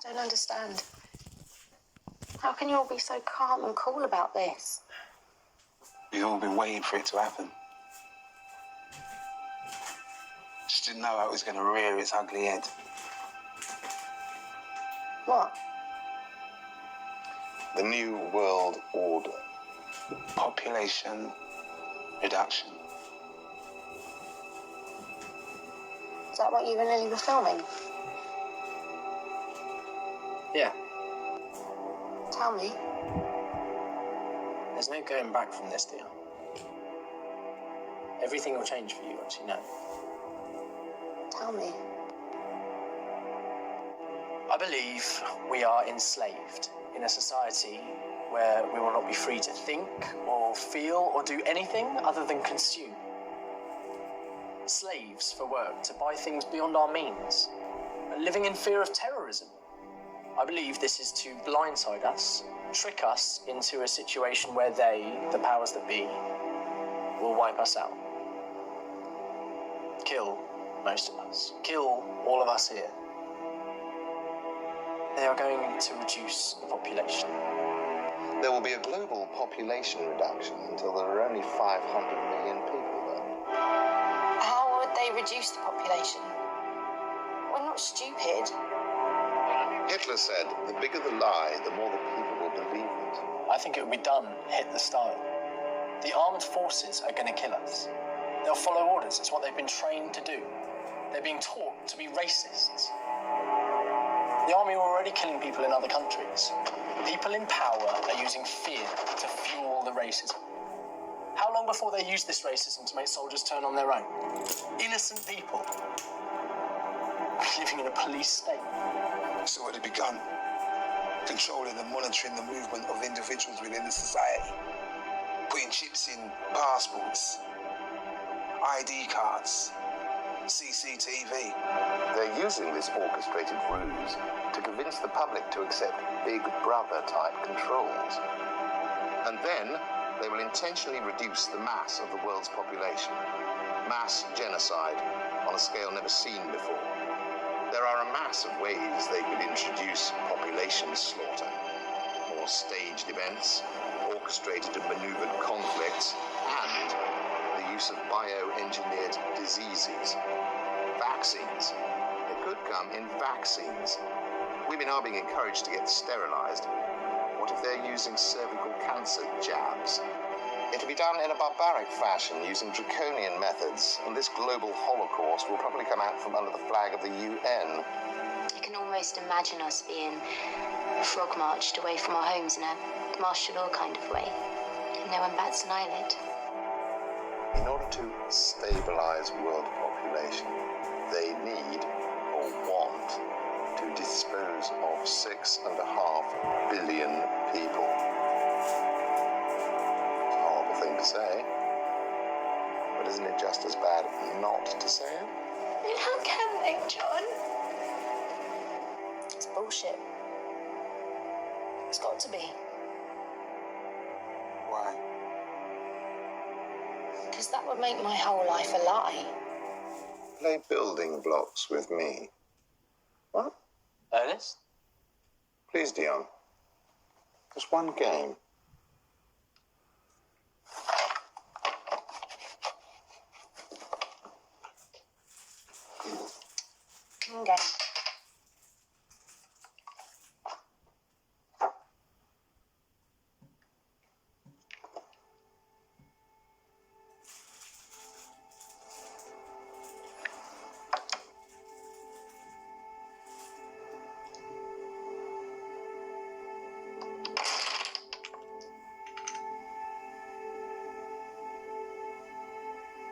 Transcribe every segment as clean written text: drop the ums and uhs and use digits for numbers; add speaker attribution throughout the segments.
Speaker 1: Don't understand. How can you all be so calm and cool about this?
Speaker 2: We've all been waiting for it to happen. Just didn't know how it was going to rear its ugly head.
Speaker 1: What?
Speaker 3: The New World Order.
Speaker 2: Population reduction.
Speaker 1: Is that what you and Lily were filming?
Speaker 4: Yeah.
Speaker 1: Tell me.
Speaker 4: There's no going back from this, dear. Everything will change for you once you know.
Speaker 1: Tell me.
Speaker 4: I believe we are enslaved in a society where we will not be free to think or feel or do anything other than consume. Slaves for work, to buy things beyond our means, living in fear of terrorism. I believe this is to blindside us, trick us into a situation where they, the powers that be, will wipe us out. Kill most of us. Kill all of us here. They are going to reduce the population.
Speaker 3: There will be a global population reduction until there are only 500 million people there.
Speaker 1: How would they reduce the population? We're not stupid.
Speaker 3: Hitler said, the bigger the lie, the more the people will believe it.
Speaker 4: I think it would be done Hitler style. The armed forces are going to kill us. They'll follow orders. It's what they've been trained to do. They're being taught to be racists. The army are already killing people in other countries. People in power are using fear to fuel the racism. How long before they use this racism to make soldiers turn on their own? Innocent people. Living in a police state.
Speaker 2: It's already begun. Controlling and monitoring the movement of individuals within the society. Putting chips in passports, ID cards, CCTV.
Speaker 3: They're using this orchestrated ruse to convince the public to accept Big Brother-type controls. And then they will intentionally reduce the mass of the world's population. Mass genocide on a scale never seen before. There are a mass of ways they could introduce population slaughter. More staged events, orchestrated and maneuvered conflicts, and the use of bioengineered diseases. Vaccines. They could come in vaccines. Women are being encouraged to get sterilized. What if they're using cervical cancer jabs? It'll be done in a barbaric fashion, using draconian methods, and this global holocaust will probably come out from under the flag of the UN.
Speaker 1: I can almost imagine us being frog marched away from our homes in a martial law kind of way. And no one bats an eyelid.
Speaker 3: In order to stabilize world population, they need or want to dispose of 6.5 billion people. It's a horrible thing to say, but isn't it just as bad not to say it?
Speaker 1: How can they, John? It's bullshit. It's got to be.
Speaker 2: Why?
Speaker 1: Because that would make my whole life a lie.
Speaker 3: Play building blocks with me. What?
Speaker 4: Ernest?
Speaker 3: Please, Dion. Just one game.
Speaker 1: Okay.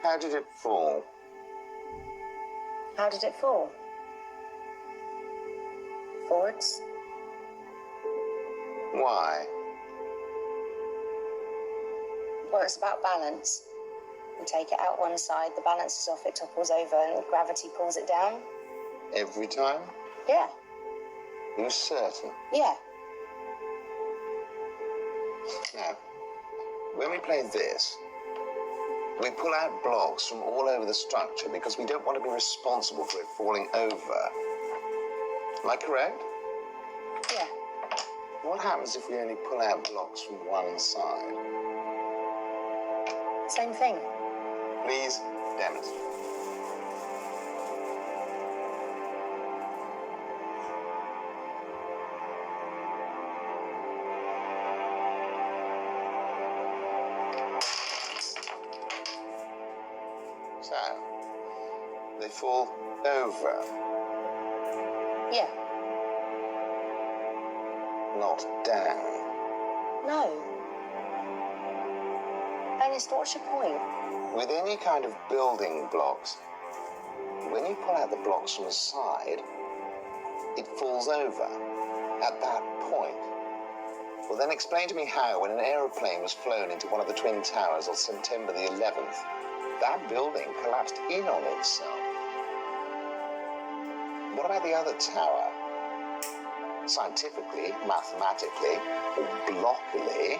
Speaker 3: How did it fall?
Speaker 1: How did it fall? Forwards.
Speaker 3: Why?
Speaker 1: Well, it's about balance. You take it out one side, the balance is off, it topples over, and gravity pulls it down.
Speaker 3: Every time?
Speaker 1: Yeah.
Speaker 3: You're certain?
Speaker 1: Yeah.
Speaker 3: Now, when we play this, we pull out blocks from all over the structure because we don't want to be responsible for it falling over. Am I correct? What happens if we only pull out blocks from one side?
Speaker 1: Same thing.
Speaker 3: Please demonstrate. So, they fall over,
Speaker 1: Yeah.
Speaker 3: not down.
Speaker 1: No. Ernest, what's your point?
Speaker 3: With any kind of building blocks, when you pull out the blocks from the side, it falls over at that point. Well, then explain to me how, when an aeroplane was flown into one of the Twin Towers on September the 11th, that building collapsed in on itself. What about the other tower? Scientifically, mathematically, or blockily,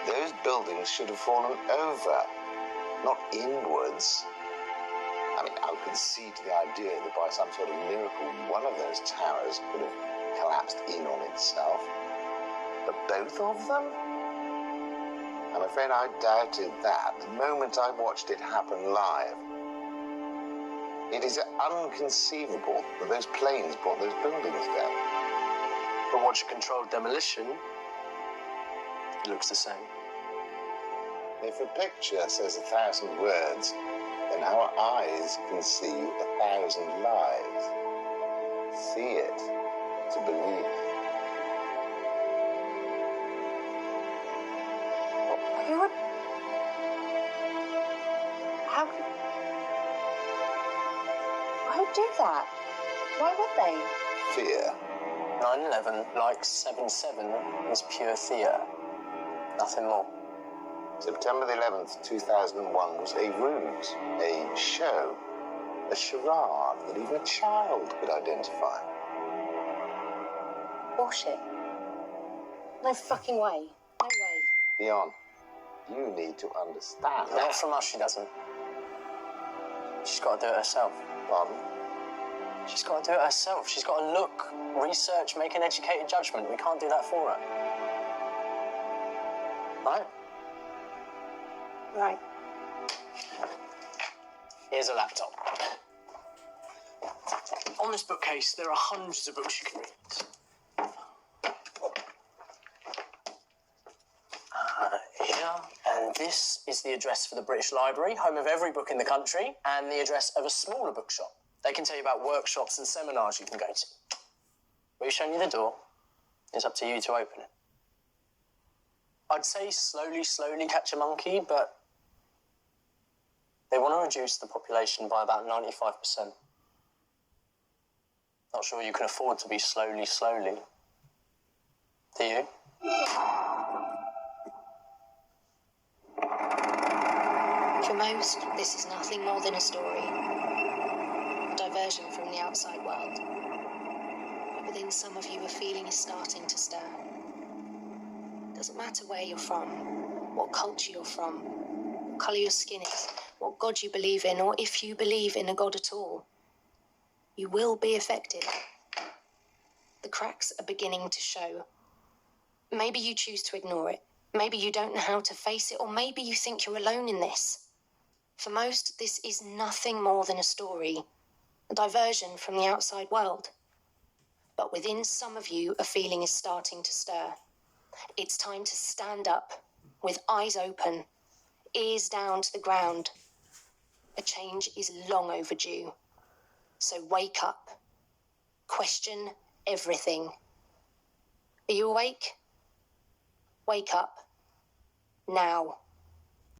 Speaker 3: those buildings should have fallen over, not inwards. I mean, I would concede to the idea that by some sort of miracle, one of those towers could have collapsed in on itself. But both of them? I'm afraid I doubted that the moment I watched it happen live. It is inconceivable that those planes brought those buildings down.
Speaker 4: But watch a controlled demolition, it looks the same.
Speaker 3: If a picture says 1,000 words, then our eyes can see 1,000 lies. See it to believe it.
Speaker 1: Who would... How could... Who would do that? Why would they?
Speaker 3: Fear.
Speaker 4: 9/11, like 7/7, is pure theatre. Nothing more.
Speaker 3: September the 11th, 2001 was a ruse, a show, a charade that even a child could identify.
Speaker 1: Bullshit. No fucking way. No way.
Speaker 3: Leon, you need to understand.
Speaker 4: Not from us, she doesn't. She's got to do it herself.
Speaker 3: Pardon?
Speaker 4: She's got to do it herself. She's got to look, research, make an educated judgment. We can't do that for her. Right?
Speaker 1: Right.
Speaker 4: Here's a laptop. On this bookcase, there are hundreds of books you can read. Here, and this is the address for the British Library, home of every book in the country, and the address of a smaller bookshop. They can tell you about workshops and seminars you can go to. We've shown you the door. It's up to you to open it. I'd say slowly catch a monkey, but they want to reduce the population by about 95%. Not sure you can afford to be slowly. Do you?
Speaker 1: For most, this is nothing more than a story. A diversion from the outside world. But within some of you, a feeling is starting to stir. Doesn't matter where you're from, what culture you're from, what colour your skin is, what God you believe in, or if you believe in a God at all. You will be affected. The cracks are beginning to show. Maybe you choose to ignore it. Maybe you don't know how to face it, or maybe you think you're alone in this. For most, this is nothing more than a story, a diversion from the outside world. But within some of you, a feeling is starting to stir. It's time to stand up, with eyes open, ears down to the ground. A change is long overdue. So wake up. Question everything. Are you awake? Wake up. Now.